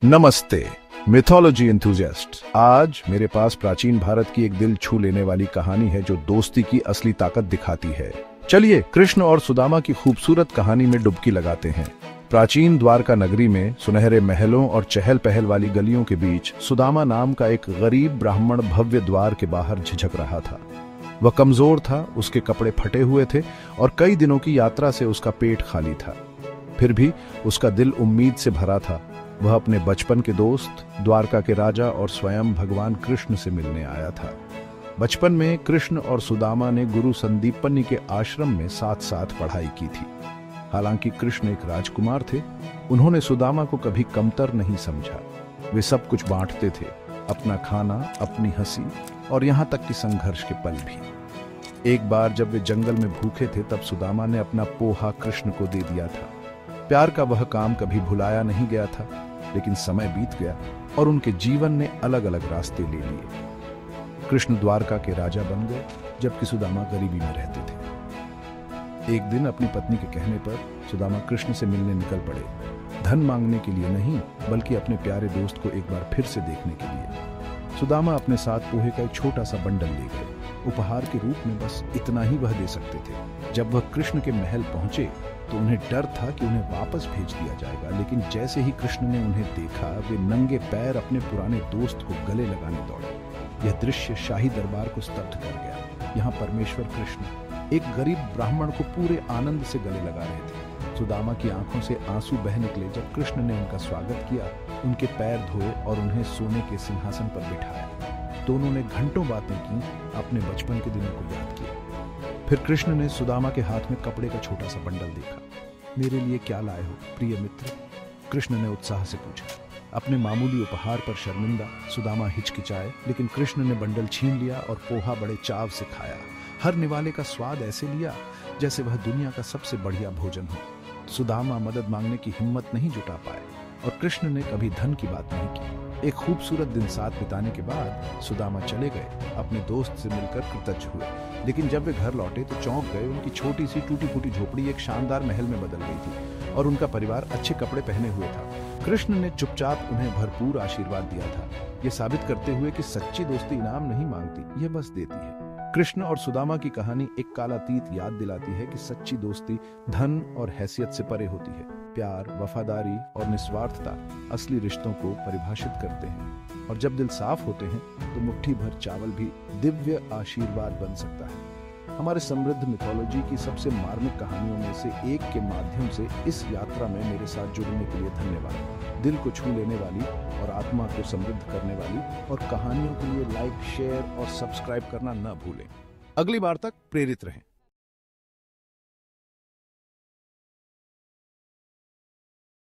नमस्ते mythology enthusiast. आज मेरे पास प्राचीन भारत की एक दिल छू लेने वाली कहानी है जो दोस्ती की असली ताकत दिखाती है। चलिए कृष्ण और सुदामा की खूबसूरत कहानी में डुबकी लगाते हैं। प्राचीन द्वारका नगरी में सुनहरे महलों और चहल पहल वाली गलियों के बीच सुदामा नाम का एक गरीब ब्राह्मण भव्य द्वार के बाहर झिझक रहा था। वह कमजोर था, उसके कपड़े फटे हुए थे और कई दिनों की यात्रा से उसका पेट खाली था। फिर भी उसका दिल उम्मीद से भरा था। वह अपने बचपन के दोस्त द्वारका के राजा और स्वयं भगवान कृष्ण से मिलने आया था। बचपन में कृष्ण और सुदामा ने गुरु संदीपनि के आश्रम में साथ साथ पढ़ाई की थी। हालांकि कृष्ण एक राजकुमार थे, उन्होंने सुदामा को कभी कमतर नहीं समझा। वे सब कुछ बांटते थे, अपना खाना, अपनी हंसी और यहाँ तक कि संघर्ष के पल भी। एक बार जब वे जंगल में भूखे थे तब सुदामा ने अपना पोहा कृष्ण को दे दिया था। प्यार का वह काम कभी भुलाया नहीं गया था, लेकिन समय बीत गया और उनके जीवन ने अलग अलग रास्ते ले लिए। कृष्ण द्वारका के राजा बन गए, जबकि सुदामा गरीबी में रहते थे। एक दिन अपनी पत्नी के कहने पर सुदामा कृष्ण से मिलने निकल पड़े। धन मांगने के लिए नहीं, बल्कि अपने प्यारे दोस्त को एक बार फिर से देखने के लिए। सुदामा अपने साथ पोहे का एक छोटा सा बंडल ले गए। उपहार के रूप में बस इतना ही वह दे सकते थे। जब वह कृष्ण के महल पहुंचे तो उन्हें डर था कि उन्हें वापस भेज दिया जाएगा, लेकिन जैसे ही कृष्ण ने उन्हें देखा, वे नंगे पैर अपने पुराने दोस्त को गले लगाने दौड़े। यह दृश्य शाही दरबार को स्तब्ध कर गया। यहाँ परमेश्वर कृष्ण एक गरीब ब्राह्मण को पूरे आनंद से गले लगा रहे थे। सुदामा की आंखों से आंसू बह निकले जब कृष्ण ने उनका स्वागत किया, उनके पैर धोए और उन्हें सोने के सिंहासन पर बिठाया। दोनों ने घंटों बातें की, अपने बचपन के दिनों को याद किया। फिर कृष्ण ने सुदामा के हाथ में कपड़े का छोटा सा बंडल देखा। मेरे लिए क्या लाए हो प्रिय मित्र? कृष्ण ने उत्साह से पूछा। अपने मामूली उपहार पर शर्मिंदा सुदामा हिचकिचाए, लेकिन कृष्ण ने बंडल छीन लिया और पोहा बड़े चाव से खाया। हर निवाले का स्वाद ऐसे लिया जैसे वह दुनिया का सबसे बढ़िया भोजन हो। सुदामा मदद मांगने की हिम्मत नहीं जुटा पाए और कृष्ण ने कभी धन की बात नहीं की। एक खूबसूरत दिन साथ बिताने के बाद सुदामा चले गए, अपने दोस्त से मिलकर कृतज्ञ हुए। लेकिन जब वे घर लौटे तो चौंक गए। उनकी छोटी सी टूटी फूटी झोपड़ी एक शानदार महल में बदल गई थी और उनका परिवार अच्छे कपड़े पहने हुए था। कृष्ण ने चुपचाप उन्हें भरपूर आशीर्वाद दिया था, ये साबित करते हुए कि सच्ची दोस्ती इनाम नहीं मांगती, यह बस देती है। कृष्ण और सुदामा की कहानी एक कालातीत याद दिलाती है कि सच्ची दोस्ती धन और हैसियत से परे होती है। प्यार, वफादारी और निस्वार्थता असली रिश्तों को परिभाषित करते हैं। और जब दिल साफ होते हैं तो मुट्ठी भर चावल भी दिव्य आशीर्वाद बन सकता है। हमारे समृद्ध मिथोलॉजी की सबसे मार्मिक कहानियों में से एक के माध्यम से इस यात्रा में मेरे साथ जुड़ने के लिए धन्यवाद। दिल को छू लेने वाली और आत्मा को समृद्ध करने वाली और कहानियों के लिए लाइक, शेयर और सब्सक्राइब करना न भूलें। अगली बार तक प्रेरित रहें।